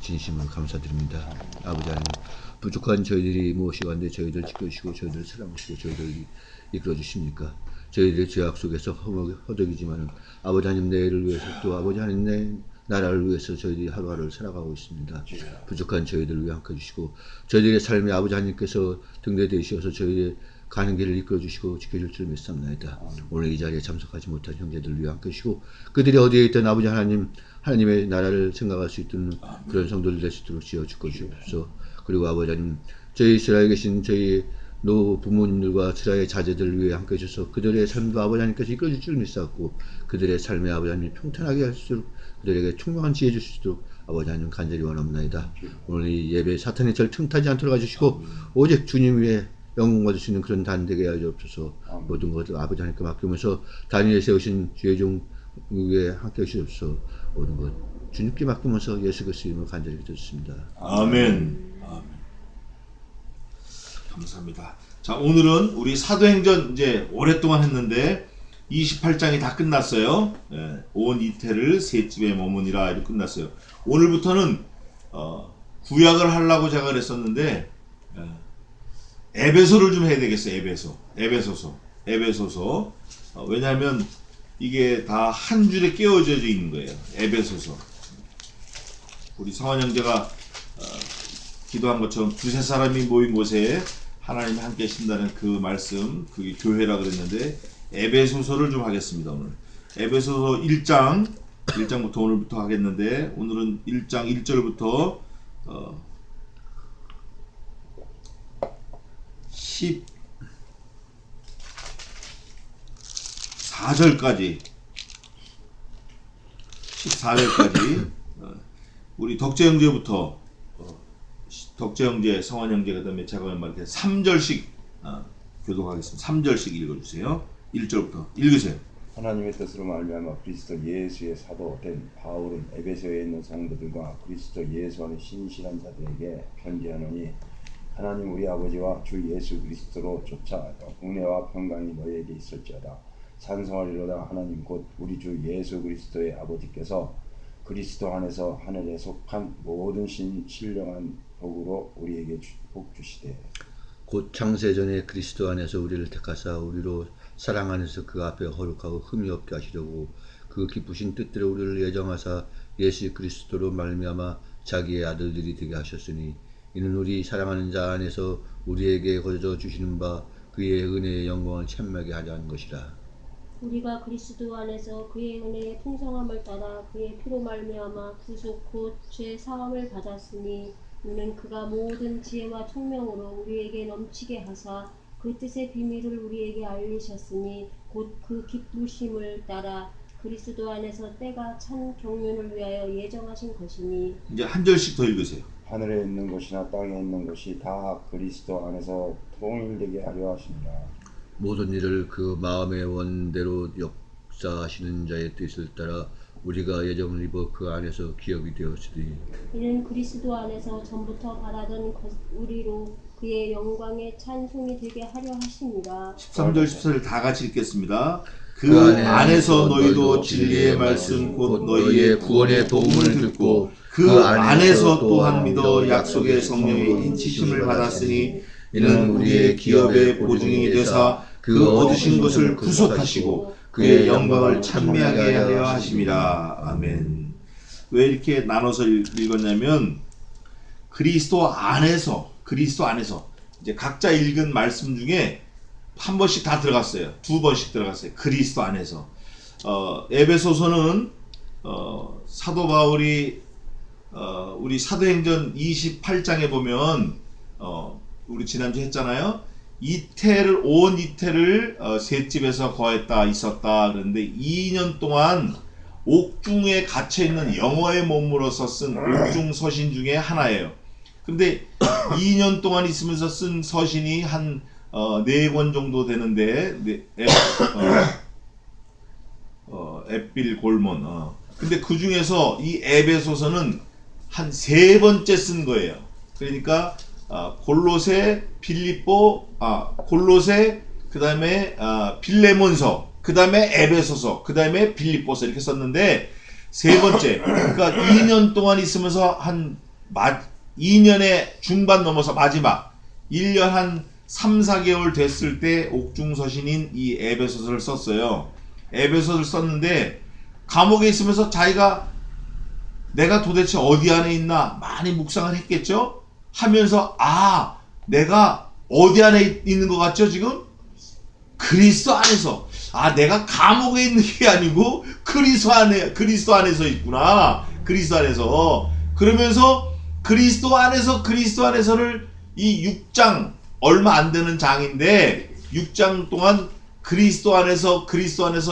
진심으로 감사드립니다. 아버지 하나님, 부족한 저희들이 무엇이간데 저희들 지켜주시고 저희들을 사랑하시고 저희들을 이끌어 주십니까? 저희들의 죄악 속에서 허덕이지만은 아버지 하나님 내일을 위해서 또 아버지 하나님 내 나라를 위해서 저희들이 하루하루를 살아가고 있습니다. 부족한 저희들을 위해 함께 해주시고 저희들의 삶에 아버지 하나님께서 등대 되시어서 저희의 가는 길을 이끌어 주시고 지켜줄 줄 믿습니다. 오늘 이 자리에 참석하지 못한 형제들을 위해 함께 해주시고 그들이 어디에 있든 아버지 하나님의 나라를 생각할 수 있는 그런 성도들 될 수 있도록 지어 주옵소서. 그리고 아버지 하나님, 저희 이스라엘에 계신 저희 노 부모님들과 이스라엘 자제들을 위해 함께 해주셔서 그들의 삶도 아버지 하나님께서 이끌어 줄 줄 믿사옵고 그들의 삶에 아버지 하나님 평탄하게 할 수 있도록 그들에게 총명한 지혜 주실 수 있도록 아버지 하나님 간절히 원합니다. 오늘 이 예배 사탄의 절 틈타지 않도록 해주시고 오직 주님 위에 영광 받을 수 있는 그런 단되게 하여 주옵소서. 모든 것을 아버지 하나님께 맡기면서 단위에 세우신 주의 종 위에 함께 하시옵소서. 모든 것 주님께 맡기면서 예수 그리스도 이름으로 간절히 기도드립니다. 아멘. 감사합니다. 자, 오늘은 우리 사도행전 이제 오랫동안 했는데 28장이 다 끝났어요. 예, 온 이태를 세 집에 머무니라 이렇게 끝났어요. 오늘부터는 구약을 하려고 제가 그랬었는데 에베소를 좀 해야 되겠어요. 에베소서. 왜냐하면 이게 다 한 줄에 끼워져 있는 거예요. 에베소서. 우리 성환 형제가 기도한 것처럼 두세 사람이 모인 곳에 하나님이 함께 계신다는 그 말씀, 그게 교회라 그랬는데 에베소서를 좀 하겠습니다. 오늘 에베소서 1장부터 오늘부터 하겠는데 오늘은 1장 1절부터 14절까지 우리 덕재 형제부터 덕재 형제, 성환 형제, 그 다음에 제가 이렇게 3절씩 교독하겠습니다. 3절씩 읽어주세요. 1절부터 읽으세요. 하나님의 뜻으로 말미암아 그리스도 예수의 사도 된 바울은 에베소에 있는 성도들과 그리스도 예수 안에 신실한 자들에게 편지하노니 하나님 우리 아버지와 주 예수 그리스도로 쫓아 은혜와 평강이 너희에게 있을지어다. 찬송하리로다. 하나님 곧 우리 주 예수 그리스도의 아버지께서 그리스도 안에서 하늘에 속한 모든 신령한 복으로 우리에게 복 주시되 곧 창세전에 그리스도 안에서 우리를 택하사 우리로 사랑 안에서 그 앞에 거룩하고 흠이 없게 하시려고 그 기쁘신 뜻대로 우리를 예정하사 예수 그리스도로 말미암아 자기의 아들들이 되게 하셨으니 이는 우리 사랑하는 자 안에서 우리에게 거저 주시는 바 그의 은혜의 영광을 찬미하게 하려 하는 것이라. 우리가 그리스도 안에서 그의 은혜의 풍성함을 따라 그의 피로 말미암아 구속 곧 죄 사함을 받았으니 이는 그가 모든 지혜와 총명으로 우리에게 넘치게 하사 그 뜻의 비밀을 우리에게 알리셨으니 곧 그 기쁘심을 따라 그리스도 안에서 때가 찬 경륜을 위하여 예정하신 것이니. 이제 한 절씩 더 읽으세요. 하늘에 있는 것이나 땅에 있는 것이 다 그리스도 안에서 통일되게 하려 하시니라. 모든 일을 그 마음의 원대로 역사하시는 자의 뜻을 따라 우리가 예정을 입어 그 안에서 기업이 되었으니 이는 그리스도 안에서 전부터 바라던 우리로 그의 영광의 찬송이 되게 하려 하심이라. 13절 14절 다 같이 읽겠습니다. 그 안에서 너희도 진리의 말씀 곧 너희의 구원의 도움을 듣고 그 안에서 또한 믿어 약속의 성령의 인치심을 받았으니 이는 우리의 기업의 보증이 되사 그 얻으신 것을 구속하시고 그의 영광을 찬미하게 하려 하심이라. 아멘. 왜 이렇게 나눠서 읽었냐면 그리스도 안에서 이제 각자 읽은 말씀 중에 한 번씩 다 들어갔어요. 두 번씩 들어갔어요. 그리스도 안에서. 에베소서는 사도 바울이 우리 사도행전 28장에 보면 우리 지난주 했잖아요. 온 이태를 셋집에서 거했다 있었다. 그런데 2년 동안 옥중에 갇혀있는 영어의 몸으로서 쓴 옥중 서신 중에 하나예요. 근데 2년 동안 있으면서 쓴 서신이 한 4권 정도 되는데 앳빌 골몬. 근데 그 중에서 이 에베소서는 한 3번째 쓴 거예요. 그러니까 골로새, 필립보, 골로새, 그 다음에 빌레몬서, 그 다음에 에베소서, 그 다음에 빌립보서 이렇게 썼는데 3번째. 그러니까 2년 동안 있으면서 한 2년의 중반 넘어서 마지막 1년 한 3, 4개월 됐을 때 옥중서신인 이 에베소서를 썼어요. 에베소서를 썼는데 감옥에 있으면서 자기가 내가 도대체 어디 안에 있나 많이 묵상을 했겠죠? 하면서 내가 어디 안에 있는 것 같죠 지금? 그리스도 안에서. 내가 감옥에 있는 게 아니고 그리스도 안에서 있구나. 그리스도 안에서. 그러면서 그리스도 안에서를 이 6장 얼마 안 되는 장인데 6장 동안 그리스도 안에서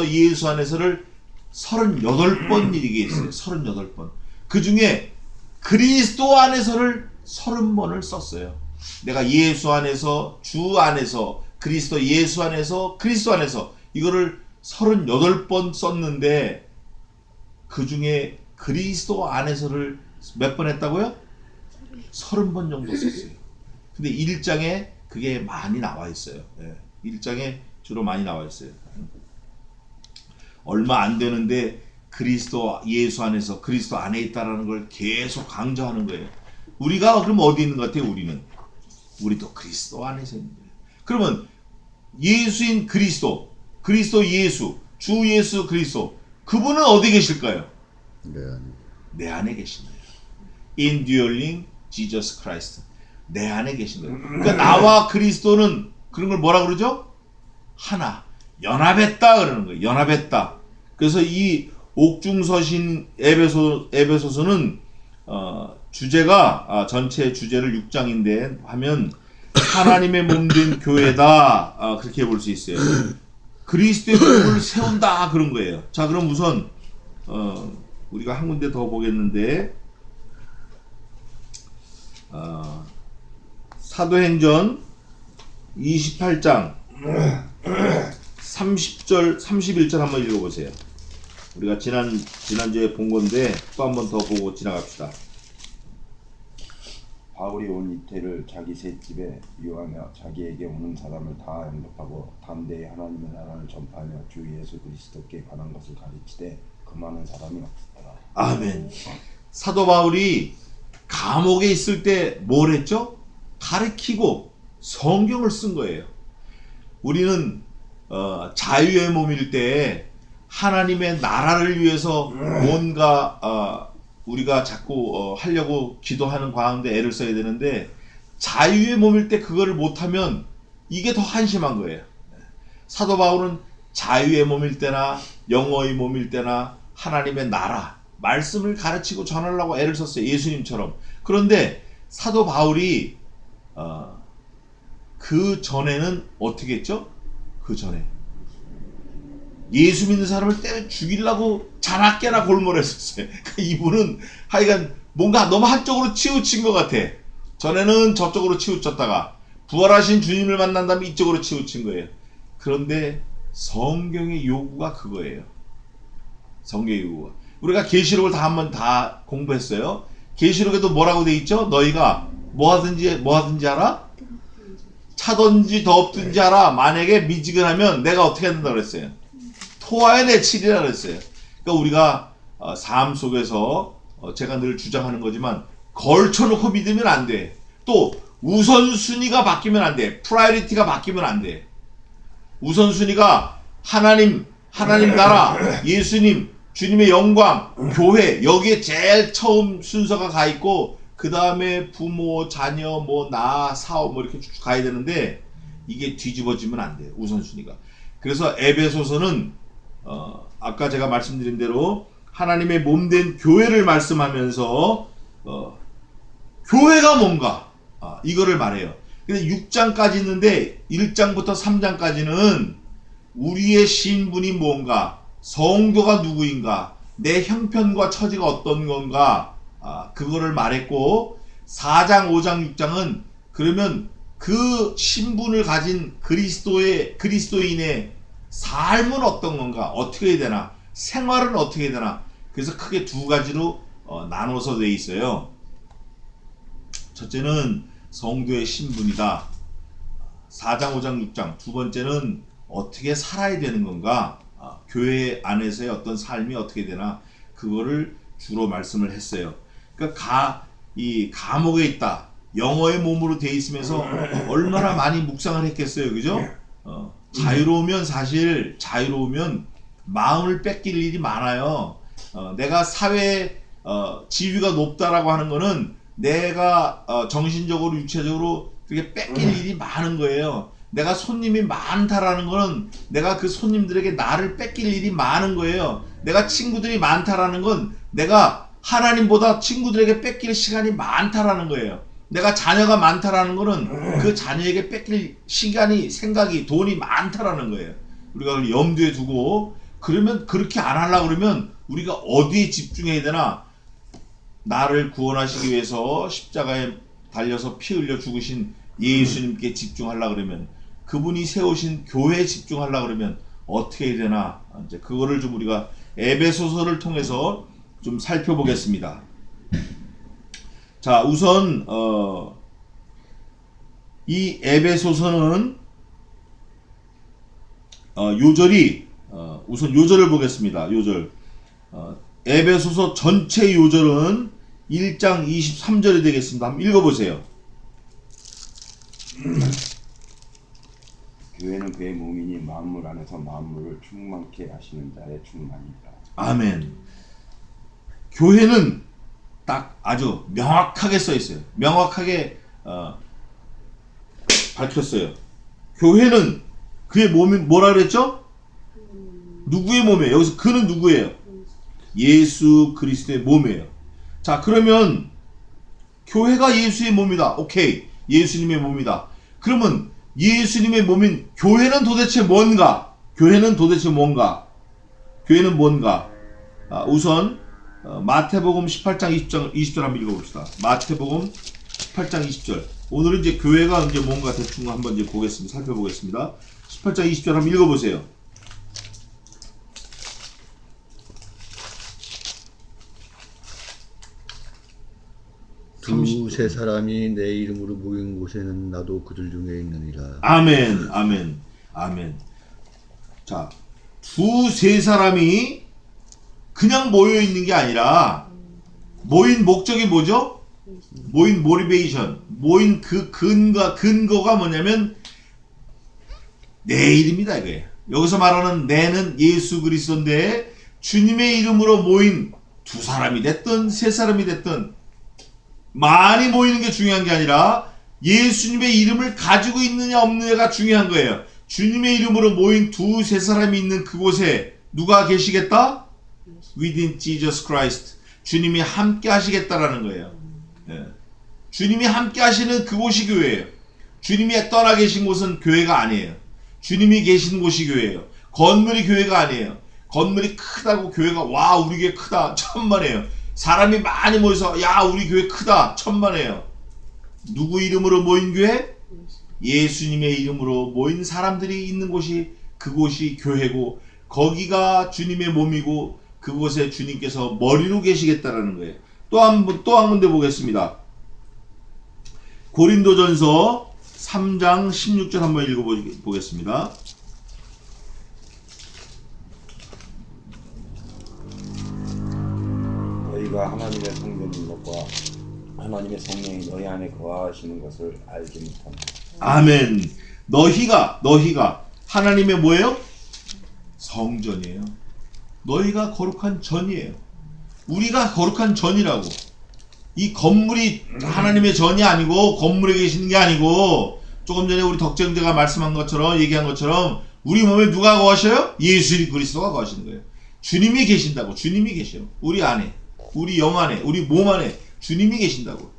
예수 안에서를 38번 얘기했어요. 38번. 그 중에 그리스도 안에서를 30번을 썼어요. 내가 예수 안에서, 주 안에서, 그리스도 예수 안에서, 그리스도 안에서 이거를 38번 썼는데 그 중에 그리스도 안에서를 몇 번 했다고요? 30번 정도 썼어요. 근데 1장에 그게 많이 나와 있어요. 1장에 주로 많이 나와 있어요. 얼마 안 되는데 그리스도 예수 안에서 그리스도 안에 있다라는 걸 계속 강조하는 거예요. 우리가 그럼 어디 있는 것 같아요? 우리도 그리스도 안에서 있는 거예요. 그러면 예수인 그리스도 예수, 주 예수 그리스도 그분은 어디 계실까요? 내 안에 계신 거예요. Indwelling Jesus Christ. 내 안에 계신 거예요. 그러니까 나와 그리스도는 그런 걸 뭐라 그러죠? 하나, 연합했다 그러는 거예요. 연합했다. 그래서 이 옥중서신 에베소서는 주제가 전체 주제를 6장인데 하면 하나님의 몸된 교회다 그렇게 볼 수 있어요. 그리스도의 몸을 세운다 그런 거예요. 자, 그럼 우선 우리가 한 군데 더 보겠는데 사도행전 28장 30절 31절 한번 읽어보세요. 우리가 지난주에 본 건데 또 한 번 더 보고 지나갑시다. 바울이 온 이태를 자기 셋집에 유하며 자기에게 오는 사람을 다 영접하고 담대히 하나님의 나라를 전파하며 주 예수 그리스도께 관한 것을 가르치되 그 많은 사람이 없었더라. 아멘. 사도 바울이 감옥에 있을 때 뭘 했죠? 가르치고 성경을 쓴 거예요. 우리는 자유의 몸일 때 하나님의 나라를 위해서 뭔가 우리가 자꾸 하려고 기도하는 가운데 애를 써야 되는데 자유의 몸일 때 그거를 못하면 이게 더 한심한 거예요. 사도 바울은 자유의 몸일 때나 영어의 몸일 때나 하나님의 나라 말씀을 가르치고 전하려고 애를 썼어요. 예수님처럼. 그런데 사도 바울이 그 전에는 어떻게 했죠? 그 전에 예수 믿는 사람을 때려 죽이려고 자나깨나 골몰했었어요. 이분은 하여간 뭔가 너무 한쪽으로 치우친 것 같아. 전에는 저쪽으로 치우쳤다가 부활하신 주님을 만난 다음에 이쪽으로 치우친 거예요. 그런데 성경의 요구가 그거예요. 성경의 요구가. 우리가 계시록을 한번 다 공부했어요. 계시록에도 뭐라고 돼 있죠? 너희가 뭐 하든지 알아? 차든지 덥든지 알아. 만약에 미지근하면 내가 어떻게 한다 그랬어요? 토하에 내치리라 그랬어요. 그러니까 우리가 삶 속에서 제가 늘 주장하는 거지만 걸쳐놓고 믿으면 안 돼. 또 우선순위가 바뀌면 안 돼. 프라이어리티가 바뀌면 안 돼. 우선순위가 하나님 나라, 예수님, 주님의 영광, 교회 여기에 제일 처음 순서가 가 있고 그 다음에 부모, 자녀, 나, 사업 이렇게 쭉 가야 되는데 이게 뒤집어지면 안 돼요. 우선순위가. 그래서 에베소서는 아까 제가 말씀드린 대로 하나님의 몸된 교회를 말씀하면서 교회가 뭔가 이거를 말해요. 근데 6장까지 있는데 1장부터 3장까지는 우리의 신분이 뭔가, 성도가 누구인가, 내 형편과 처지가 어떤 건가 그거를 말했고 4장, 5장, 6장은 그러면 그 신분을 가진 그리스도인의 삶은 어떤 건가, 어떻게 해야 되나, 생활은 어떻게 해야 되나. 그래서 크게 두 가지로 나눠서 돼 있어요. 첫째는 성도의 신분이다. 4장, 5장, 6장. 두 번째는 어떻게 살아야 되는 건가, 교회 안에서의 어떤 삶이 어떻게 되나, 그거를 주로 말씀을 했어요. 그러니까 이 감옥에 있다. 영어의 몸으로 돼 있으면서 얼마나 많이 묵상을 했겠어요. 그죠? 자유로우면 사실 자유로우면 마음을 뺏길 일이 많아요. 내가 사회 지위가 높다라고 하는 거는 내가 정신적으로 육체적으로 그게 뺏길 일이 많은 거예요. 내가 손님이 많다라는 거는 내가 그 손님들에게 나를 뺏길 일이 많은 거예요. 내가 친구들이 많다라는 건 내가 하나님보다 친구들에게 뺏길 시간이 많다라는 거예요. 내가 자녀가 많다라는 거는 그 자녀에게 뺏길 시간이, 생각이, 돈이 많다라는 거예요. 우리가 그걸 염두에 두고, 그러면 그렇게 안 하려고 그러면 우리가 어디에 집중해야 되나? 나를 구원하시기 위해서 십자가에 달려서 피 흘려 죽으신 예수님께 집중하려고 그러면, 그분이 세우신 교회에 집중하려고 그러면 어떻게 해야 되나? 이제 그거를 좀 우리가 에베소서를 통해서 좀 살펴보겠습니다. 자, 우선 이 에베소서는 요절이 우선 요절을 보겠습니다. 요절. 에베소서 전체 요절은 1장 23절이 되겠습니다. 한번 읽어보세요. 교회는 그의 몸이니 만물 안에서 만물을 충만케 하시는 자의 충만이다. 아멘. 교회는 딱 아주 명확하게 써 있어요. 명확하게 밝혔어요. 교회는 그의 몸이 뭐라 그랬죠? 누구의 몸이에요? 여기서 그는 누구예요? 예수 그리스도의 몸이에요. 자, 그러면 교회가 예수의 몸이다. 오케이. 예수님의 몸이다. 그러면 예수님의 몸인 교회는 도대체 뭔가? 교회는 도대체 뭔가? 교회는 뭔가? 우선 마태복음 18장 20절 한번 읽어봅시다. 마태복음 18장 20절. 오늘은 이제 교회가 이제 뭔가 대충 한번 이제 보겠습니다. 살펴보겠습니다. 18장 20절 한번 읽어보세요. 두세 사람이 내 이름으로 모인 곳에는 나도 그들 중에 있느니라. 아멘, 아멘, 아멘. 자, 두세 사람이 그냥 모여 있는 게 아니라 모인 목적이 뭐죠? 모인 모티베이션, 모인 그 근거가 뭐냐면 내 이름이다 이거예요. 여기서 말하는 내는 예수 그리스도인데 주님의 이름으로 모인 두 사람이 됐든 세 사람이 됐든 많이 모이는 게 중요한 게 아니라 예수님의 이름을 가지고 있느냐 없느냐가 중요한 거예요. 주님의 이름으로 모인 두세 사람이 있는 그곳에 누가 계시겠다? Within Jesus Christ. 주님이 함께 하시겠다라는 거예요. 예. 주님이 함께 하시는 그곳이 교회예요. 주님이 떠나 계신 곳은 교회가 아니에요. 주님이 계신 곳이 교회예요. 건물이 교회가 아니에요. 건물이 크다고 교회가 와 우리 교회 크다 천만에요. 사람이 많이 모여서 야 우리 교회 크다 천만에요. 누구 이름으로 모인 교회? 예수님의 이름으로 모인 사람들이 있는 곳이 그곳이 교회고 거기가 주님의 몸이고 그곳에 주님께서 머리로 계시겠다라는 거예요. 또 한 군데 보겠습니다. 고린도전서 3장 16절 한번 읽어보겠습니다. 너희가 하나님의 성전인 것과 하나님의 성령이 너희 안에 거하시는 것을 알지 못한다. 아멘. 너희가 하나님의 뭐예요? 성전이에요. 너희가 거룩한 전이에요. 우리가 거룩한 전이라고. 이 건물이 하나님의 전이 아니고 건물에 계시는 게 아니고 조금 전에 우리 덕정대가 말씀한 것처럼 얘기한 것처럼 우리 몸에 누가 거하셔요? 예수 그리스도가 거하시는 거예요. 주님이 계신다고. 주님이 계셔요. 우리 안에, 우리 영 안에, 우리 몸 안에 주님이 계신다고.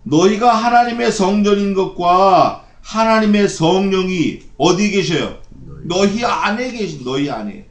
너희가 하나님의 성전인 것과 하나님의 성령이 어디 계셔요? 너희 안에 계신, 너희 안에.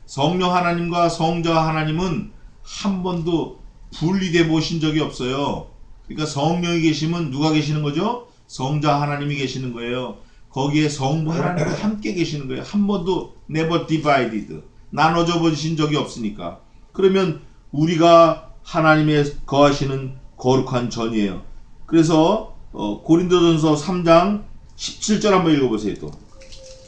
성령 하나님과 성자 하나님은 한 번도 분리돼 보신 적이 없어요. 그러니까 성령이 계시면 누가 계시는 거죠? 성자 하나님이 계시는 거예요. 거기에 성부 하나님과 함께 계시는 거예요. 한 번도 never divided. 나눠져 보신 적이 없으니까. 그러면 우리가 하나님의 거하시는 거룩한 전이에요. 그래서 고린도전서 3장 17절 한번 읽어보세요. 또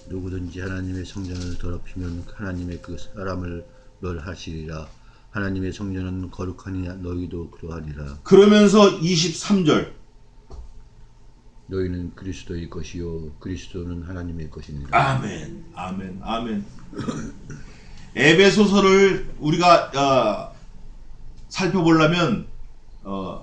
누구든지 하나님의 성전을 더럽히면 하나님의 그 사람을 멸하시리라. 하나님의 성전은 거룩하니 너희도 그러하리라. 그러면서 23절 너희는 그리스도의 것이요 그리스도는 하나님의 것이니라. 아멘, 아멘, 아멘. 에베소서를 우리가 살펴보려면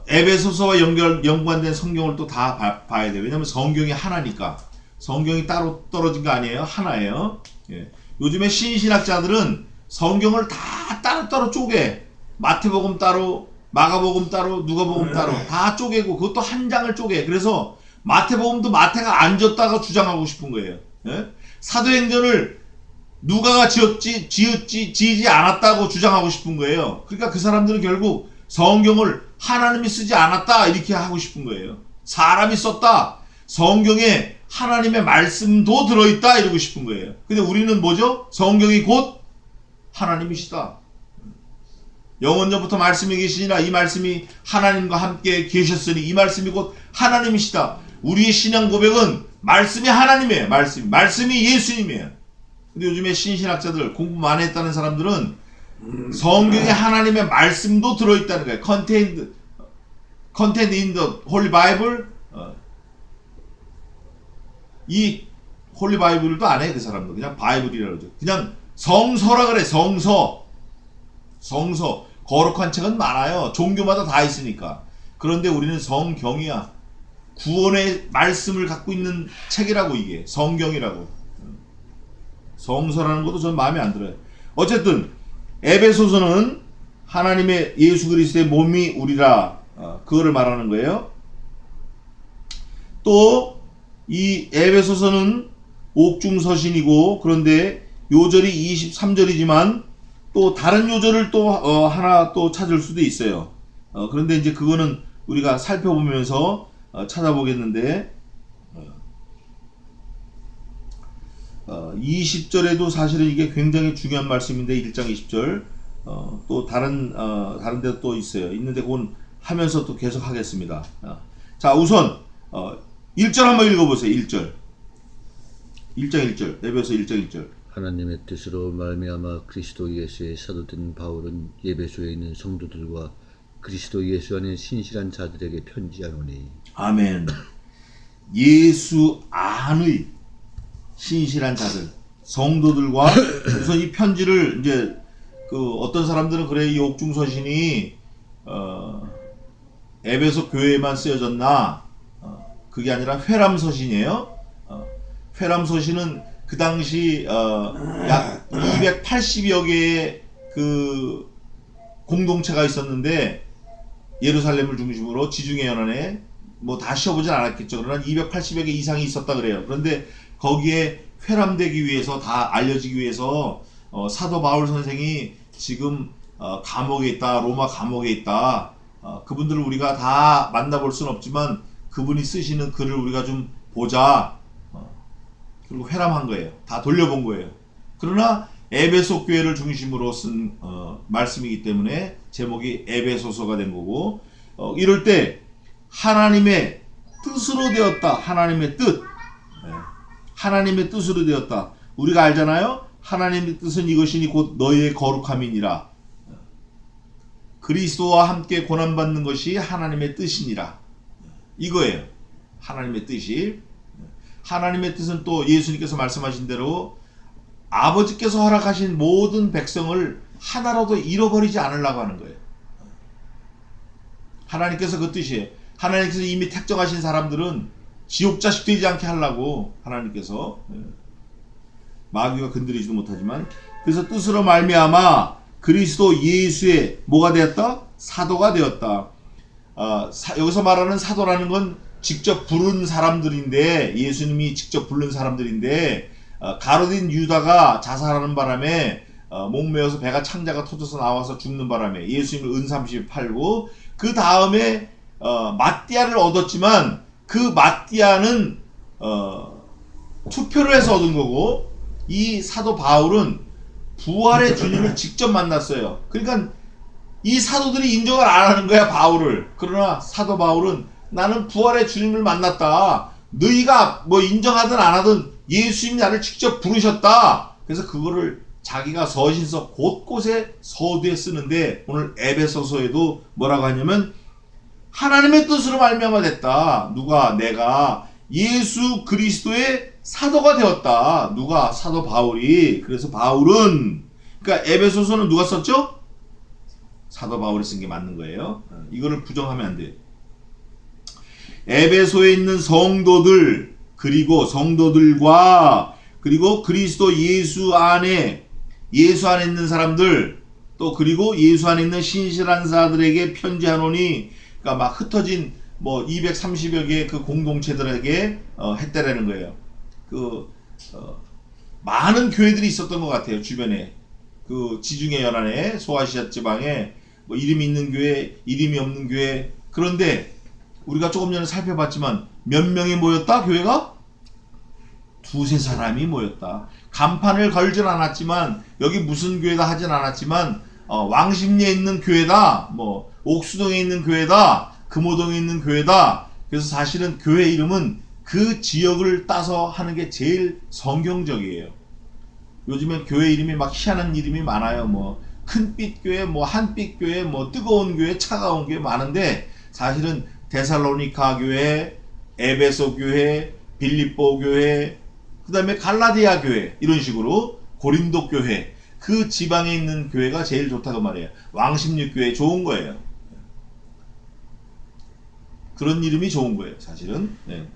에베소서와 연관된 성경을 또 다 봐야 돼요. 왜냐하면 성경이 하나니까. 성경이 따로 떨어진 거 아니에요. 하나예요. 예. 요즘에 신신학자들은 성경을 다 따로따로 쪼개. 마태복음 따로, 마가복음 따로, 누가복음 따로 다 쪼개고 그것도 한 장을 쪼개. 그래서 마태복음도 마태가 안 졌다고 주장하고 싶은 거예요. 예? 사도행전을 누가가 지지 않았다고 주장하고 싶은 거예요. 그러니까 그 사람들은 결국 성경을 하나님이 쓰지 않았다 이렇게 하고 싶은 거예요. 사람이 썼다. 성경에 하나님의 말씀도 들어있다 이러고 싶은 거예요. 근데 우리는 뭐죠? 성경이 곧 하나님이시다. 영원전부터 말씀이 계시니라 이 말씀이 하나님과 함께 계셨으니 이 말씀이 곧 하나님이시다. 우리의 신앙 고백은 말씀이 하나님이에요. 말씀이 예수님이에요. 근데 요즘에 신신학자들 공부 많이 했다는 사람들은 성경에 하나님의 말씀도 들어있다는 거예요. Contained in the Holy Bible. 이 홀리 바이블도 안 해 그 사람도 그냥 바이블이라고 그러죠. 그냥 성서라 그래. 성서 거룩한 책은 많아요. 종교마다 다 있으니까. 그런데 우리는 성경이야. 구원의 말씀을 갖고 있는 책이라고 이게 성경이라고. 성서라는 것도 전 마음에 안 들어요. 어쨌든 에베소서는 하나님의 예수 그리스도의 몸이 우리라 그거를 말하는 거예요. 또 이 에베소서는 옥중서신이고 그런데 요절이 23절이지만 또 다른 요절을 또 하나 또 찾을 수도 있어요. 그런데 이제 그거는 우리가 살펴보면서 찾아보겠는데 20절에도 사실은 이게 굉장히 중요한 말씀인데 1장 20절 또 다른 데도 또 있어요. 있는데 그건 하면서 또 계속 하겠습니다. 자 우선 1절 한번 읽어보세요. 1장 1절 에베소 1장 1절 하나님의 뜻으로 말미암아 그리스도 예수의 사도된 바울은 에베소에 있는 성도들과 그리스도 예수 안에 신실한 자들에게 편지하노니. 아멘. 예수 안의 신실한 자들 성도들과 우선 이 편지를 이제 그 어떤 사람들은 그래 이 옥중서신이 에베소 교회에만 쓰여졌나? 그게 아니라 회람서신이에요. 회람서신은 그 당시 약 280여 개의 그 공동체가 있었는데 예루살렘을 중심으로 지중해 연안에 뭐 다 쉬어보진 않았겠죠. 그러나 280여 개 이상이 있었다 그래요. 그런데 거기에 회람되기 위해서 다 알려지기 위해서 사도 바울 선생이 지금 감옥에 있다. 로마 감옥에 있다. 그분들을 우리가 다 만나볼 수는 없지만 그분이 쓰시는 글을 우리가 좀 보자. 그리고 회람한 거예요. 다 돌려본 거예요. 그러나 에베소 교회를 중심으로 쓴 말씀이기 때문에 제목이 에베소서가 된 거고 이럴 때 하나님의 뜻으로 되었다. 하나님의 뜻. 하나님의 뜻으로 되었다. 우리가 알잖아요. 하나님의 뜻은 이것이니 곧 너희의 거룩함이니라. 그리스도와 함께 고난받는 것이 하나님의 뜻이니라. 이거예요. 하나님의 뜻이. 하나님의 뜻은 또 예수님께서 말씀하신 대로 아버지께서 허락하신 모든 백성을 하나라도 잃어버리지 않으려고 하는 거예요. 하나님께서 그 뜻이에요. 하나님께서 이미 택정하신 사람들은 지옥 자식 되지 않게 하려고 하나님께서 마귀가 건드리지도 못하지만 그래서 뜻으로 말미암아 그리스도 예수의 뭐가 되었다? 사도가 되었다. 여기서 말하는 사도라는 건 직접 부른 사람들인데 예수님이 직접 부른 사람들인데 가룟 유다가 자살하는 바람에 목매어서 배가 창자가 터져서 나와서 죽는 바람에 예수님을 은삼십에 팔고 그 다음에 마띠아를 얻었지만 그 마띠아는 투표를 해서 얻은 거고 이 사도 바울은 부활의 주님을 직접 만났어요. 그러니까 이 사도들이 인정을 안 하는 거야 바울을. 그러나 사도 바울은 나는 부활의 주님을 만났다. 너희가 뭐 인정하든 안 하든 예수님이 나를 직접 부르셨다. 그래서 그거를 자기가 서신서 곳곳에 서두에 쓰는데 오늘 에베소서에도 뭐라고 하냐면 하나님의 뜻으로 말미암아 됐다. 누가? 내가 예수 그리스도의 사도가 되었다. 누가? 사도 바울이. 그래서 바울은, 그러니까 에베소서는 누가 썼죠? 사도 바울이 쓴 게 맞는 거예요. 이거를 부정하면 안 돼요. 에베소에 있는 성도들, 그리고 성도들과 그리고 그리스도 예수 안에 있는 사람들, 또 그리고 예수 안에 있는 신실한 자들에게 편지하노니, 그러니까 막 흩어진 뭐 230여 개의 그 공동체들에게 했다라는 거예요. 많은 교회들이 있었던 것 같아요. 주변에 그 지중해 연안에 소아시아 지방에 뭐 이름이 있는 교회, 이름이 없는 교회. 그런데 우리가 조금 전에 살펴봤지만 몇 명이 모였다? 교회가? 두세 사람이 모였다. 간판을 걸진 않았지만, 여기 무슨 교회다 하진 않았지만, 왕십리에 있는 교회다, 뭐 옥수동에 있는 교회다, 금호동에 있는 교회다. 그래서 사실은 교회 이름은 그 지역을 따서 하는 게 제일 성경적이에요. 요즘엔 교회 이름이 막 희한한 이름이 많아요. 뭐 큰빛 교회, 뭐 한빛 교회, 뭐 뜨거운 교회, 차가운 교회 많은데, 사실은 데살로니가 교회, 에베소 교회, 빌립보 교회, 그 다음에 갈라디아 교회, 이런 식으로 고린도 교회, 그 지방에 있는 교회가 제일 좋다고 말해요. 왕십리 교회 좋은 거예요. 그런 이름이 좋은 거예요, 사실은. 네.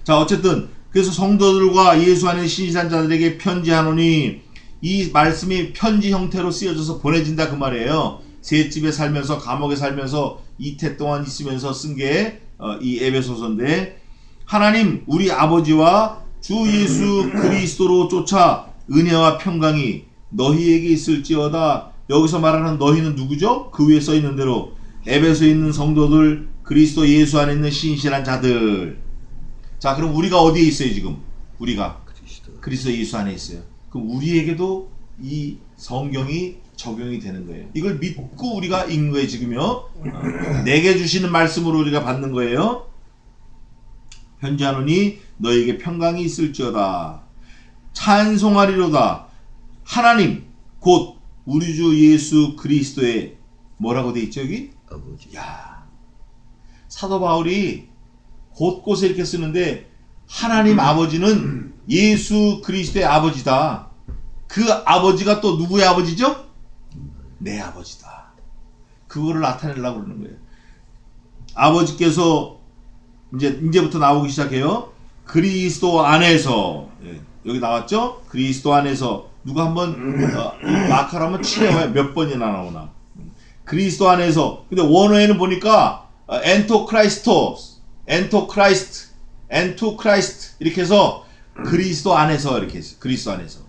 자, 어쨌든 그래서 성도들과 예수 안에 신실한 자들에게 편지하노니, 이 말씀이 편지 형태로 쓰여져서 보내진다 그 말이에요. 셋집에 살면서, 감옥에 살면서 이태 동안 있으면서 쓴 게 이 에베소서인데, 하나님 우리 아버지와 주 예수 그리스도로 쫓아 은혜와 평강이 너희에게 있을지어다. 여기서 말하는 너희는 누구죠? 그 위에 써 있는 대로 에베소에 있는 성도들, 그리스도 예수 안에 있는 신실한 자들. 자, 그럼 우리가 어디에 있어요 지금? 우리가 그리스도 예수 안에 있어요. 그럼 우리에게도 이 성경이 적용이 되는 거예요. 이걸 믿고 우리가 읽는 거예요 지금요. 내게 주시는 말씀으로 우리가 받는 거예요. 편지하노니 너에게 평강이 있을지어다. 찬송하리로다. 하나님 곧 우리 주 예수 그리스도의 뭐라고 돼 있죠 여기? 아버지. 야, 사도 바울이 곳곳에 이렇게 쓰는데, 하나님 아버지는 예수 그리스도의 아버지다. 그 아버지가 또 누구의 아버지죠? 내 아버지다. 그거를 나타내려고 그러는 거예요. 아버지께서 이제부터 나오기 시작해요. 그리스도 안에서, 여기 나왔죠? 그리스도 안에서. 누가 한번 마카를 한번 치려봐요. 몇 번이나 나오나. 그리스도 안에서. 근데 원어에는 보니까 엔토 크라이스트 이렇게 해서 그리스도 안에서 이렇게 했어요. 그리스도 안에서.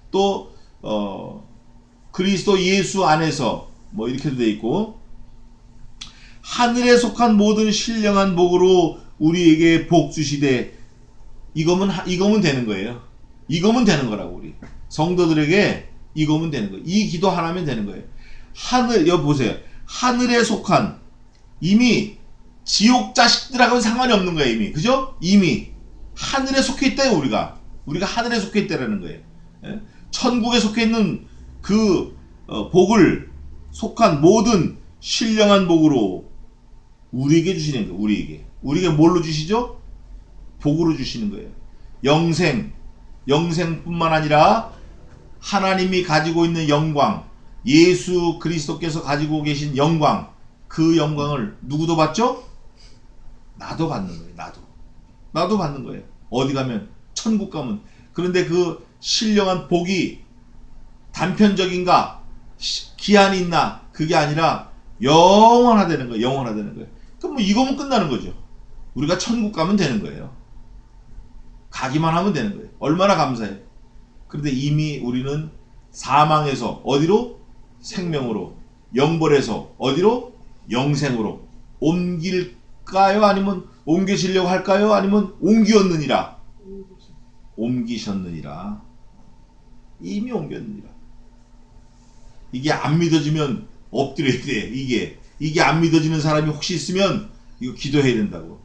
또 그리스도 예수 안에서 뭐 이렇게도 돼 있고, 하늘에 속한 모든 신령한 복으로 우리에게 복 주시되. 이거면 되는 거예요. 이거면 되는 거라고. 우리 성도들에게 이거면 되는 거예요. 이 기도 하나면 되는 거예요. 여기 보세요. 하늘에 속한, 이미 지옥 자식들하고는 상관이 없는 거예요. 이미, 그죠? 이미 하늘에 속해 있다요. 우리가 하늘에 속해 있다라는 거예요. 천국에 속해 있는 그 복을 속한 모든 신령한 복으로 우리에게 주시는 거예요. 우리에게 뭘로 주시죠? 복으로 주시는 거예요. 영생뿐만 아니라 하나님이 가지고 있는 영광, 예수 그리스도께서 가지고 계신 영광, 그 영광을 누구도 받죠? 나도 받는 거예요. 나도 받는 거예요. 어디 가면, 천국 가면. 그런데 그 신령한 복이 단편적인가, 기한이 있나, 그게 아니라 영원하다는 거예요. 영원하다는 거예요. 그럼 뭐 이거면 끝나는 거죠. 우리가 천국 가면 되는 거예요. 가기만 하면 되는 거예요. 얼마나 감사해요. 그런데 이미 우리는 사망에서 어디로? 생명으로. 영벌에서 어디로? 영생으로 옮길까요? 아니면 옮기시려고 할까요? 아니면 옮기셨느니라. 이미 옮겼느니라. 이게 안 믿어지면 엎드려야 돼. 이게 안 믿어지는 사람이 혹시 있으면 이거 기도해야 된다고.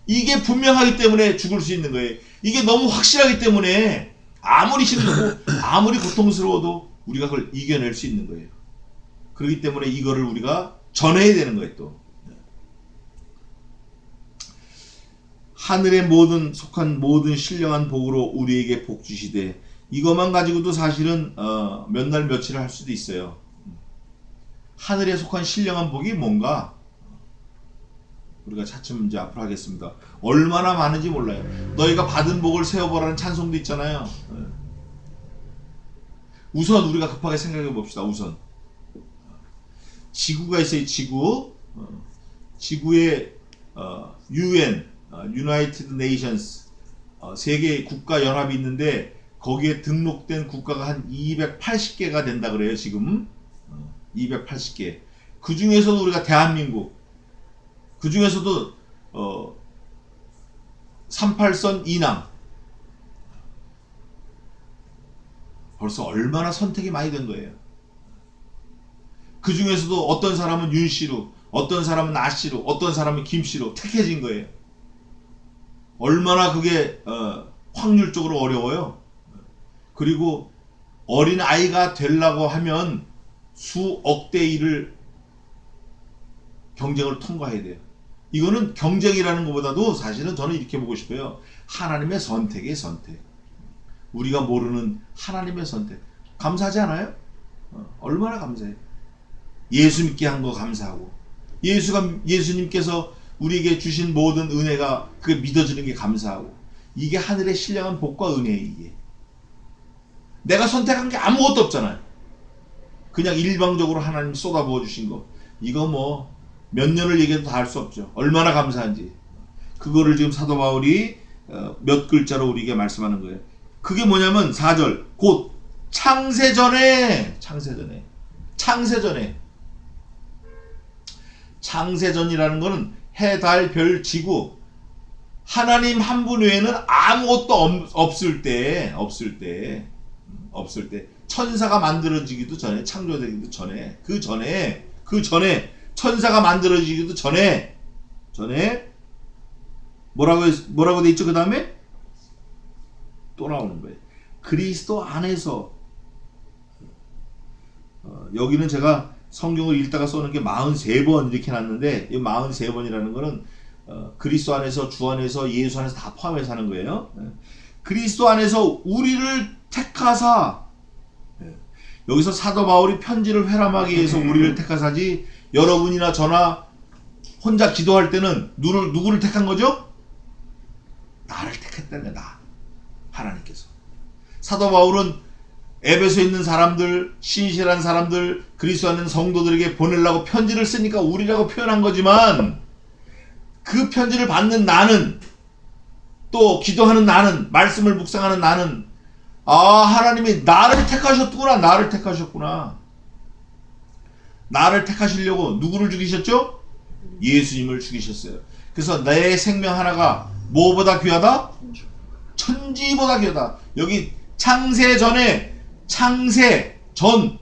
이게 분명하기 때문에 죽을 수 있는 거예요. 이게 너무 확실하기 때문에 아무리 힘들고 아무리 고통스러워도 우리가 그걸 이겨낼 수 있는 거예요. 그렇기 때문에 이거를 우리가 전해야 되는 거예요. 또 하늘의 속한 모든 신령한 복으로 우리에게 복 주시되, 이것만 가지고도 사실은 몇 날 며칠을 할 수도 있어요. 하늘에 속한 신령한 복이 뭔가 우리가 차츰 이제 앞으로 하겠습니다. 얼마나 많은지 몰라요. 너희가 받은 복을 세어보라는 찬송도 있잖아요. 우선 우리가 급하게 생각해 봅시다. 우선 지구가 있어요. 지구에 UN, United Nations, 세계 국가 연합이 있는데 거기에 등록된 국가가 한 280개가 된다 그래요. 지금 280개. 그 중에서도 우리가 대한민국, 그 중에서도 38선 이남, 벌써 얼마나 선택이 많이 된 거예요. 그 중에서도 어떤 사람은 윤씨로, 어떤 사람은 나씨로, 어떤 사람은 김씨로 택해진 거예요. 얼마나 그게 확률적으로 어려워요. 그리고 어린 아이가 되려고 하면 수억 대 1을 경쟁을 통과해야 돼요. 이거는 경쟁이라는 것보다도 사실은 저는 이렇게 보고 싶어요. 하나님의 선택이에요. 선택. 우리가 모르는 하나님의 선택. 감사하지 않아요? 얼마나 감사해요. 예수 믿게 한 거 감사하고, 예수님께서 우리에게 주신 모든 은혜가 그게 믿어지는 게 감사하고, 이게 하늘의 신령한 복과 은혜예요. 이게 내가 선택한 게 아무것도 없잖아요. 그냥 일방적으로 하나님 쏟아부어 주신 거. 이거 뭐 몇 년을 얘기해도 다 할 수 없죠. 얼마나 감사한지. 그거를 지금 사도 바울이 몇 글자로 우리에게 말씀하는 거예요. 그게 뭐냐면 4절, 곧 창세전에, 창세전이라는 거는 해, 달, 별, 지구, 하나님 한 분 외에는 아무것도 없을 때, 천사가 만들어지기도 전에, 창조되기도 전에, 그 전에 천사가 만들어지기도 전에 뭐라고 돼 있죠? 그 다음에 또 나오는 거예요. 그리스도 안에서. 여기는 제가 성경을 읽다가 써는 게 43번 이렇게 놨는데, 이 43번이라는 거는 그리스도 안에서, 주 안에서, 예수 안에서 다 포함해서 하는 거예요. 그리스도 안에서 우리를 택하사. 여기서 사도 바울이 편지를 회람하기 위해서 우리를 택하사지, 여러분이나 저나 혼자 기도할 때는 누구를 택한 거죠? 나를 택했다는 거야. 하나님께서. 사도 바울은 에베소에 있는 사람들, 신실한 사람들, 그리스도 안에 있는 성도들에게 보내려고 편지를 쓰니까 우리라고 표현한 거지만, 그 편지를 받는 나는, 또 기도하는 나는, 말씀을 묵상하는 나는, 하나님이 나를 택하셨구나. 나를 택하시려고 누구를 죽이셨죠? 예수님을 죽이셨어요. 그래서 내 생명 하나가 뭐보다 귀하다? 천지보다 귀하다. 여기 창세 전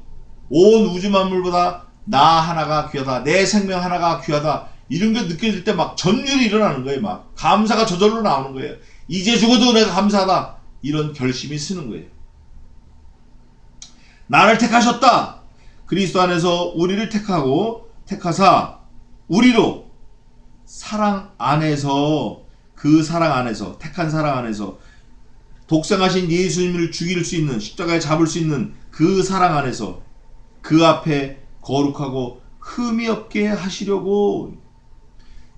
온 우주 만물보다 나 하나가 귀하다. 내 생명 하나가 귀하다. 이런 게 느껴질 때 막 전율이 일어나는 거예요. 막 감사가 저절로 나오는 거예요. 이제 죽어도 내가 감사하다. 이런 결심이 쓰는 거예요. 나를 택하셨다. 그리스도 안에서 우리를 택하사 우리로 사랑 안에서, 택한 사랑 안에서, 독생하신 예수님을 죽일 수 있는, 십자가에 잡을 수 있는 그 사랑 안에서 그 앞에 거룩하고 흠이 없게 하시려고,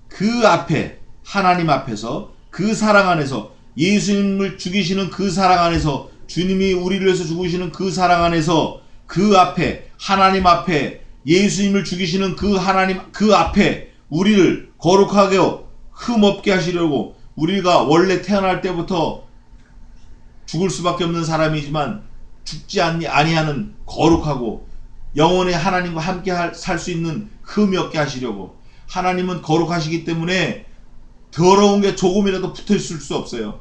그 앞에, 하나님 앞에서, 그 사랑 안에서, 예수님을 죽이시는 그 사랑 안에서, 주님이 우리를 위해서 죽으시는 그 사랑 안에서, 그 앞에, 하나님 앞에, 예수님을 죽이시는 그 하나님 그 앞에 우리를 거룩하게 흠없게 하시려고, 우리가 원래 태어날 때부터 죽을 수밖에 없는 사람이지만 죽지 아니하는 거룩하고 영원히 하나님과 함께 살 수 있는 흠이 없게 하시려고. 하나님은 거룩하시기 때문에 더러운 게 조금이라도 붙어 있을 수 없어요.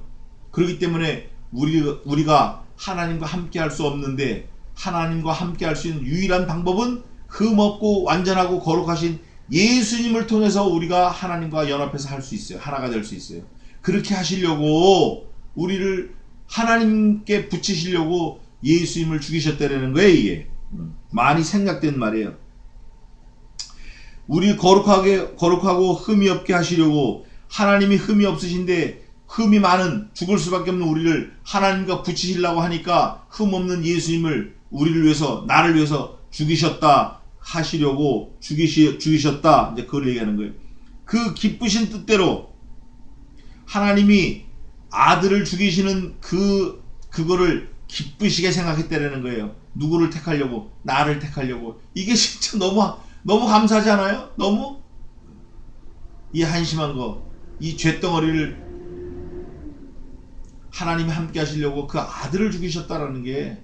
그렇기 때문에 우리가 하나님과 함께 할 수 없는데, 하나님과 함께 할 수 있는 유일한 방법은 흠없고 완전하고 거룩하신 예수님을 통해서 우리가 하나님과 연합해서 할 수 있어요. 하나가 될 수 있어요. 그렇게 하시려고 우리를 하나님께 붙이시려고 예수님을 죽이셨다는 거예요. 이게 많이 생각된 말이에요. 우리 거룩하고 흠이 없게 하시려고, 하나님이 흠이 없으신데 흠이 많은 죽을 수밖에 없는 우리를 하나님과 붙이시려고 하니까 흠 없는 예수님을 우리를 위해서, 나를 위해서 죽이셨다 하시려고 죽이셨다, 이제 그걸 얘기하는 거예요. 그 기쁘신 뜻대로 하나님이 아들을 죽이시는 그거를 기쁘시게 생각했다라는 거예요. 누구를 택하려고? 나를 택하려고. 이게 진짜 너무 감사하지 않아요? 너무 이 한심한 거, 이 쇳덩어리를 하나님이 함께 하시려고 그 아들을 죽이셨다라는 게,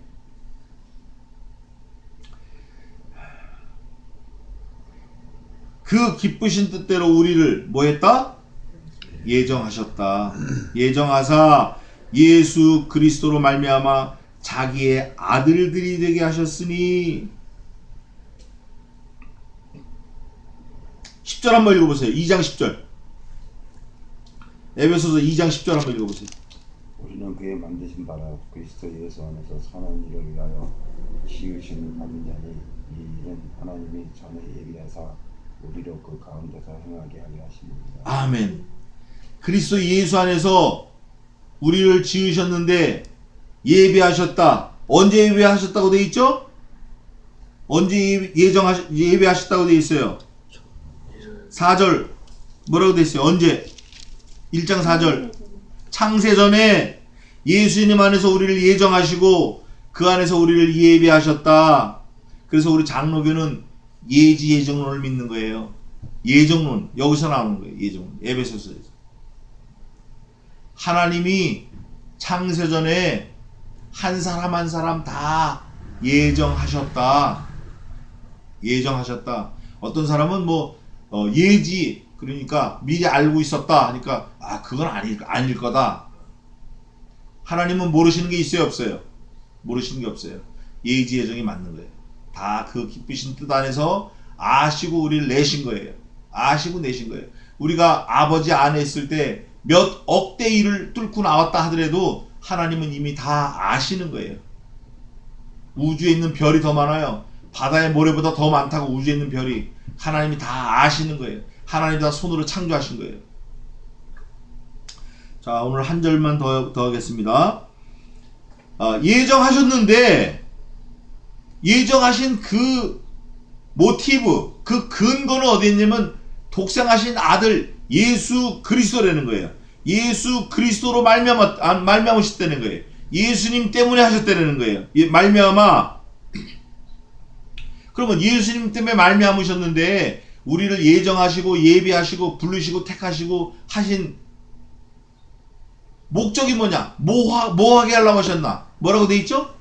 그 기쁘신 뜻대로 우리를 뭐 했다? 예정하셨다. 예정하사 예수 그리스도로 말미암아 자기의 아들들이 되게 하셨으니. 10절 한번 읽어보세요. 2장 10절. 에베소서 2장 10절 한번 읽어보세요. 우리는 그의 만드신 바라 그리스도 예수 안에서 선한 일을 위하여 지으심을 받은 자니, 이 일은 하나님이 전에 예비하사 우리로 그 가운데서 행하게 하려 하십니다. 아멘. 그리스도 예수 안에서 우리를 지으셨는데 예배하셨다. 언제 예배하셨다고 되어 있죠? 언제 예배하셨다고 되어 있어요? 4절 뭐라고 되어 있어요? 언제? 1장 4절. 창세전에 예수님 안에서 우리를 예정하시고 그 안에서 우리를 예배하셨다. 그래서 우리 장로교는 예지예정론을 믿는 거예요. 예정론, 여기서 나오는 거예요. 예정론, 에베소서에서. 하나님이 창세전에 한 사람 한 사람 다 예정하셨다. 예정하셨다. 어떤 사람은 예지, 그러니까 미리 알고 있었다 하니까 그건 아닐 거다. 하나님은 모르시는 게 있어요, 없어요? 모르시는 게 없어요. 예지 예정이 맞는 거예요. 다 그 기쁘신 뜻 안에서 아시고 우리를 내신 거예요. 아시고 내신 거예요. 우리가 아버지 안에 있을 때 몇 억대 일을 뚫고 나왔다 하더라도 하나님은 이미 다 아시는 거예요. 우주에 있는 별이 더 많아요. 바다의 모래보다 더 많다고 우주에 있는 별이. 하나님이 다 아시는 거예요. 하나님이 다 손으로 창조하신 거예요. 자, 오늘 한 절만 더 하겠습니다. 예정하셨는데, 예정하신 그 모티브, 그 근거는 어디 있냐면 독생하신 아들 예수 그리스도라는 거예요. 예수 그리스도로 말미암으셨다는 거예요. 예수님 때문에 하셨다는 거예요. 말미암아. 그러면 예수님 때문에 말미암으셨는데 우리를 예정하시고 예비하시고 부르시고 택하시고 하신 목적이 뭐냐? 뭐 하게 하려고 하셨나? 뭐라고 돼 있죠?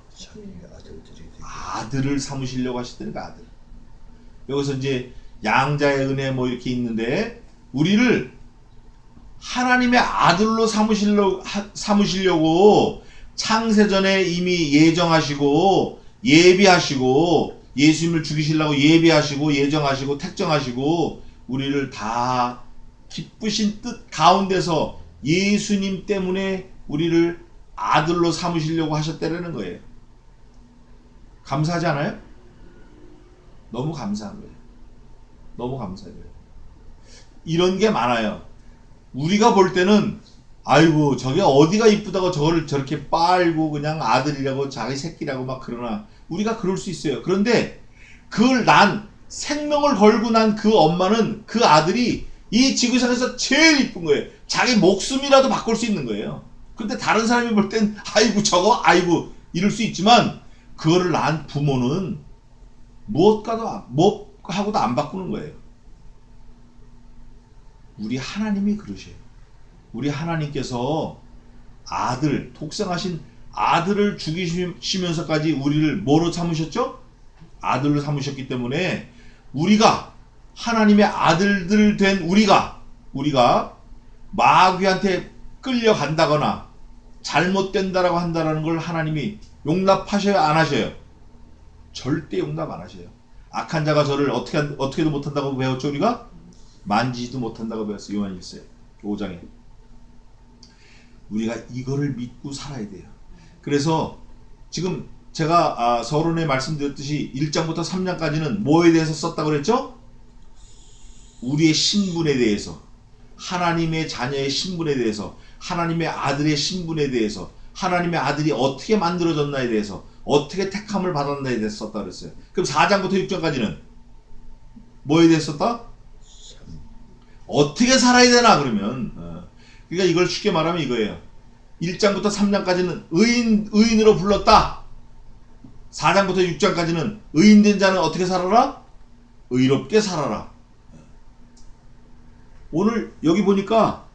아들을 삼으시려고 하셨다는 거, 아들. 여기서 이제 양자의 은혜 이렇게 있는데, 우리를 하나님의 아들로 삼으시려고 창세전에 이미 예정하시고 예비하시고 예수님을 죽이시려고 예비하시고 예정하시고 택정하시고 우리를 다 기쁘신 뜻 가운데서 예수님 때문에 우리를 아들로 삼으시려고 하셨다는 거예요. 감사하지 않아요? 너무 감사한 거예요. 너무 감사해요. 이런 게 많아요. 우리가 볼 때는 아이고 저게 어디가 이쁘다고 저거를 저렇게 빨고 그냥 아들이라고 자기 새끼라고 막 그러나, 우리가 그럴 수 있어요. 그런데 그걸 생명을 걸고 난 그 엄마는, 그 아들이 이 지구상에서 제일 이쁜 거예요. 자기 목숨이라도 바꿀 수 있는 거예요. 근데 다른 사람이 볼 땐 아이고 저거 아이고 이럴 수 있지만, 그거를 낳은 부모는 무엇하고도 안 바꾸는 거예요. 우리 하나님이 그러셔요. 우리 하나님께서 아들, 독생하신 아들을 죽이시면서까지 우리를 뭐로 삼으셨죠? 아들로 삼으셨기 때문에 우리가, 하나님의 아들들 된 우리가 마귀한테 끌려간다거나 잘못된다라고 한다는 걸 하나님이 용납하셔요, 안 하셔요? 절대 용납 안 하셔요. 악한 자가 저를 어떻게도 못한다고 배웠죠, 우리가? 만지지도 못한다고 배웠어요. 요한 1세 5장에. 우리가 이거를 믿고 살아야 돼요. 그래서 지금 제가 서론에 말씀드렸듯이 1장부터 3장까지는 뭐에 대해서 썼다고 그랬죠? 우리의 신분에 대해서, 하나님의 자녀의 신분에 대해서, 하나님의 아들의 신분에 대해서, 하나님의 아들이 어떻게 만들어졌나에 대해서, 어떻게 택함을 받았나에 대해서 썼다 그랬어요. 그럼 4장부터 6장까지는 뭐에 대해서 썼다? 어떻게 살아야 되나 그러면. 그러니까 이걸 쉽게 말하면 이거예요. 1장부터 3장까지는 의인으로 불렀다. 4장부터 6장까지는 의인된 자는 어떻게 살아라? 의롭게 살아라. 오늘 여기 보니까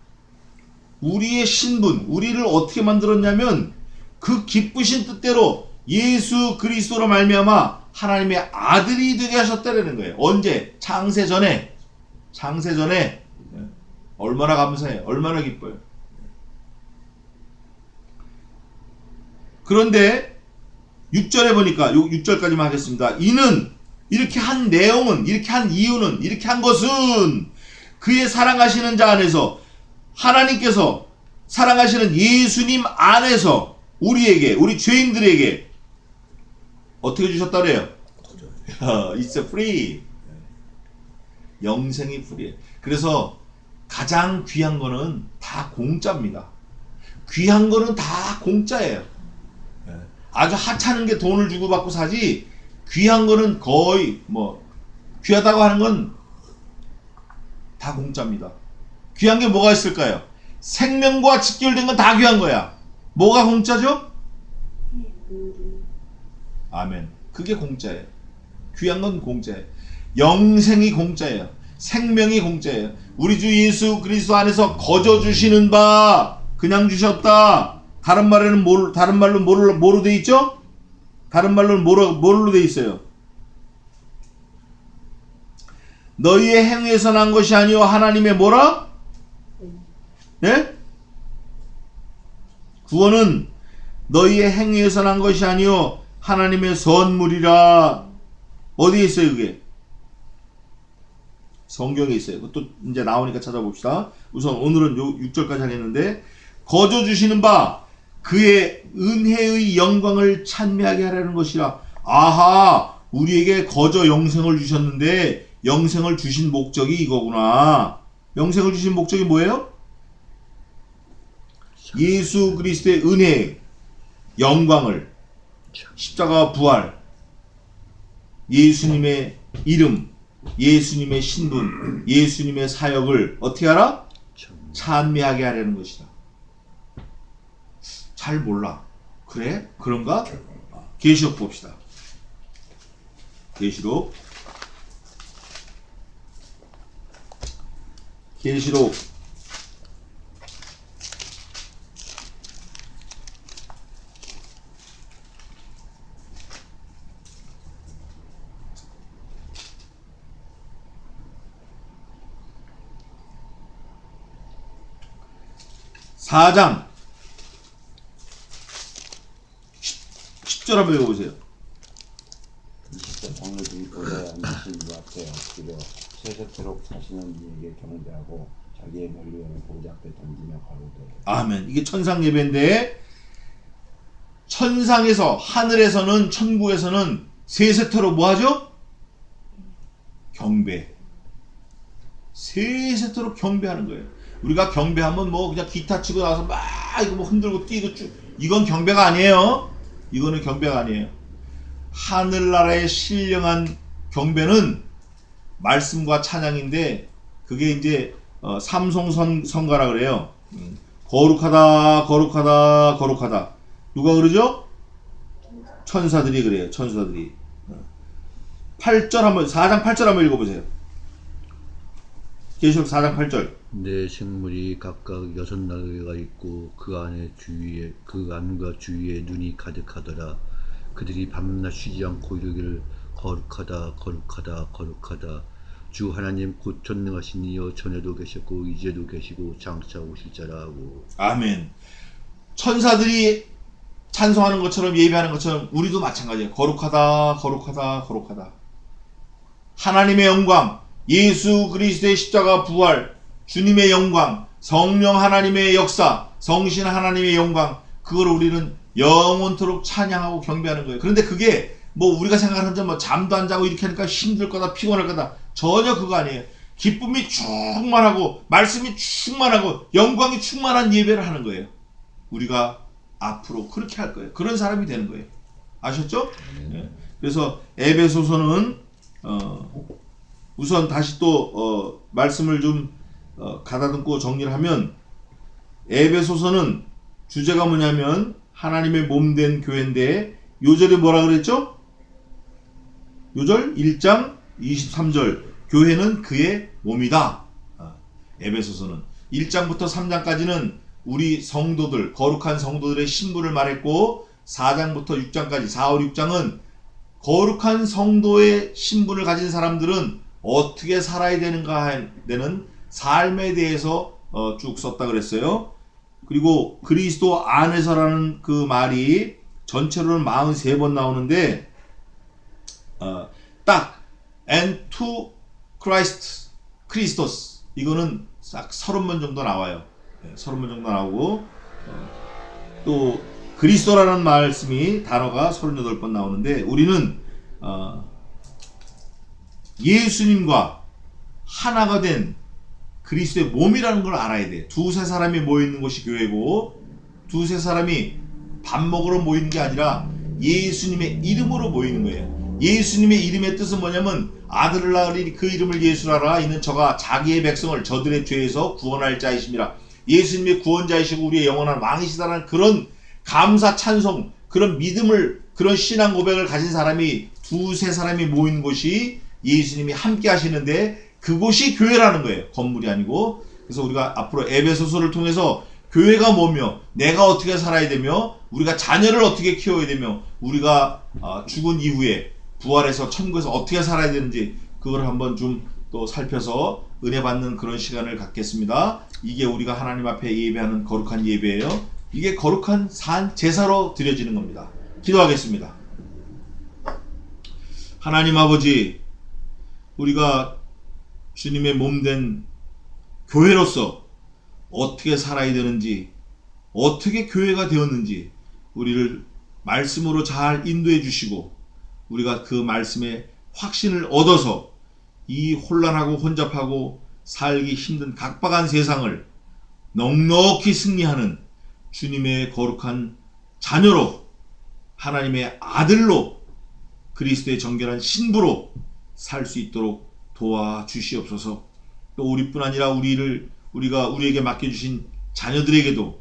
우리의 신분, 우리를 어떻게 만들었냐면 그 기쁘신 뜻대로 예수 그리스도로 말미암아 하나님의 아들이 되게 하셨다는 거예요. 언제? 창세 전에. 얼마나 감사해요. 얼마나 기뻐요. 그런데 6절에 보니까 6절까지만 하겠습니다. 이는 이렇게 한 내용은, 이렇게 한 이유는, 이렇게 한 것은 그의 사랑하시는 자 안에서, 하나님께서 사랑하시는 예수님 안에서 우리에게, 우리 죄인들에게 어떻게 주셨다 그래요? It's free. 영생이 free. 그래서 가장 귀한 거는 다 공짜입니다. 귀한 거는 다 공짜예요. 아주 하찮은 게 돈을 주고 받고 사지, 귀한 거는 거의 귀하다고 하는 건 다 공짜입니다. 귀한 게 뭐가 있을까요? 생명과 직결된 건 다 귀한 거야. 뭐가 공짜죠? 아멘. 그게 공짜예요. 귀한 건 공짜예요. 영생이 공짜예요. 생명이 공짜예요. 우리 주 예수 그리스도 안에서 거저 주시는 바, 그냥 주셨다. 다른 말로 뭐로 돼 있죠? 다른 말로는 뭐로 돼 있어요? 너희의 행위에서 난 것이 아니요 하나님의 뭐라? 예? 구원은 너희의 행위에서 난 것이 아니요 하나님의 선물이라. 어디에 있어요 그게? 성경에 있어요. 그것도 이제 나오니까 찾아봅시다. 우선 오늘은 6절까지 하겠는데, 거저 주시는 바 그의 은혜의 영광을 찬미하게 하라는 것이라. 아하, 우리에게 거저 영생을 주셨는데 영생을 주신 목적이 이거구나. 영생을 주신 목적이 뭐예요? 예수 그리스도의 은혜, 영광을, 십자가 부활, 예수님의 이름, 예수님의 신분, 예수님의 사역을 어떻게 하라? 찬미하게 하려는 것이다. 잘 몰라. 그래? 그런가? 계시록 봅시다. 계시록 4장 10절 한번 읽어보세요. 20대 장로들이 보좌에 앉으신 그 앞에 엎드려 세세토록 사시는 이에게 경배하고 자기의 머리에는 보좌 앞에 던지며 가로되. 아멘. 이게 천상 예배인데, 천상에서, 하늘에서는, 천국에서는 세세토록 뭐하죠? 경배. 세세토록 경배하는 거예요. 우리가 경배하면 그냥 기타 치고 나와서 막 이거 흔들고 뛰고 쭉, 이건 경배가 아니에요. 이거는 경배가 아니에요. 하늘나라의 신령한 경배는 말씀과 찬양인데, 그게 이제 삼송성가라 그래요. 거룩하다, 거룩하다, 거룩하다. 누가 그러죠? 천사들이 그래요. 천사들이. 4장 8절 한번 읽어보세요. 계시록 4장 8절. 내 생물이 각각 6나귀가 있고 그 안과 주위에 눈이 가득하더라. 그들이 밤낮 쉬지 않고 이르기를 거룩하다, 거룩하다, 거룩하다. 주 하나님 곧 전능하신 이여 전에도 계셨고 이제도 계시고 장차 오실 자라 하고. 아멘. 천사들이 찬송하는 것처럼, 예배하는 것처럼 우리도 마찬가지예요. 거룩하다, 거룩하다, 거룩하다. 하나님의 영광, 예수 그리스도의 십자가 부활, 주님의 영광, 성령 하나님의 역사, 성신 하나님의 영광, 그걸 우리는 영원토록 찬양하고 경배하는 거예요. 그런데 그게 뭐 우리가 생각하는 뭐 잠도 안 자고 이렇게 하니까 힘들 거다, 피곤할 거다. 전혀 그거 아니에요. 기쁨이 충만하고 말씀이 충만하고 영광이 충만한 예배를 하는 거예요. 우리가 앞으로 그렇게 할 거예요. 그런 사람이 되는 거예요. 아셨죠? 네. 그래서 에베소서는 우선 다시 또 말씀을 좀 가다듬고 정리를 하면, 에베소서는 주제가 뭐냐면 하나님의 몸된 교회인데, 요절이 뭐라 그랬죠? 요절 1장 23절, 교회는 그의 몸이다. 에베소서는 1장부터 3장까지는 우리 성도들, 거룩한 성도들의 신분을 말했고, 4장부터 6장까지 4, 5, 6장은 거룩한 성도의 신분을 가진 사람들은 어떻게 살아야 되는가 되는 삶에 대해서 쭉 썼다 그랬어요. 그리고 그리스도 안에서라는 그 말이 전체로는 43번 나오는데, 딱 and to Christ, 크리스토스, 이거는 싹 30번 정도 나와요. 30번 정도 나오고, 또 그리스도라는 말씀이 단어가 38번 나오는데, 우리는 예수님과 하나가 된 그리스도의 몸이라는 걸 알아야 돼. 두세 사람이 모이는 곳이 교회고, 두세 사람이 밥 먹으러 모이는 게 아니라 예수님의 이름으로 모이는 거예요. 예수님의 이름의 뜻은 뭐냐면, 아들을 낳으리 그 이름을 예수라라. 이는 저가 자기의 백성을 저들의 죄에서 구원할 자이심이라. 예수님의 구원자이시고 우리의 영원한 왕이시다라는 그런 감사 찬송, 그런 믿음을, 그런 신앙 고백을 가진 사람이 두세 사람이 모이는 곳이 예수님이 함께 하시는데, 그곳이 교회라는 거예요. 건물이 아니고. 그래서 우리가 앞으로 에베소서를 통해서 교회가 뭐며, 내가 어떻게 살아야 되며, 우리가 자녀를 어떻게 키워야 되며, 우리가 죽은 이후에 부활해서 천국에서 어떻게 살아야 되는지, 그걸 한번 좀 또 살펴서 은혜 받는 그런 시간을 갖겠습니다. 이게 우리가 하나님 앞에 예배하는 거룩한 예배예요. 이게 거룩한 산 제사로 드려지는 겁니다. 기도하겠습니다. 하나님 아버지, 우리가 주님의 몸된 교회로서 어떻게 살아야 되는지, 어떻게 교회가 되었는지 우리를 말씀으로 잘 인도해 주시고, 우리가 그 말씀에 확신을 얻어서 이 혼란하고 혼잡하고 살기 힘든 각박한 세상을 넉넉히 승리하는 주님의 거룩한 자녀로, 하나님의 아들로, 그리스도의 정결한 신부로 살 수 있도록 도와주시옵소서. 또 우리뿐 아니라 우리에게 맡겨주신 자녀들에게도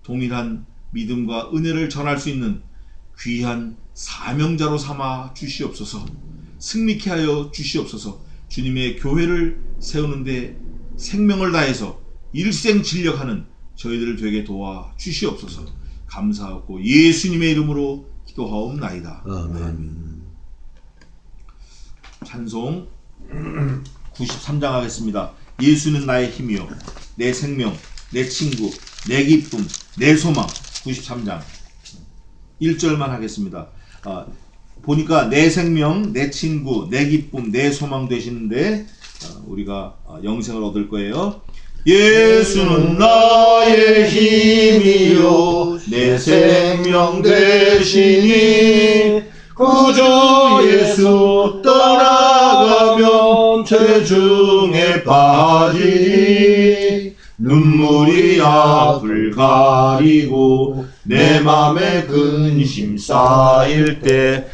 동일한 믿음과 은혜를 전할 수 있는 귀한 사명자로 삼아 주시옵소서. 승리케 하여 주시옵소서. 주님의 교회를 세우는데 생명을 다해서 일생 진력하는 저희들을 되게 도와 주시옵소서. 감사하고 예수님의 이름으로 기도하옵나이다. 아멘. 찬송 93장 하겠습니다. 예수는 나의 힘이요, 내 생명, 내 친구, 내 기쁨, 내 소망. 93장 1절만 하겠습니다. 보니까 내 생명, 내 친구, 내 기쁨, 내 소망 되시는데, 우리가 영생을 얻을 거예요. 예수는 나의 힘이요, 내 생명 되시니, 그저 예수 떠나가면 죄 중에 빠지니, 눈물이 앞을 가리고 내 맘에 근심 쌓일 때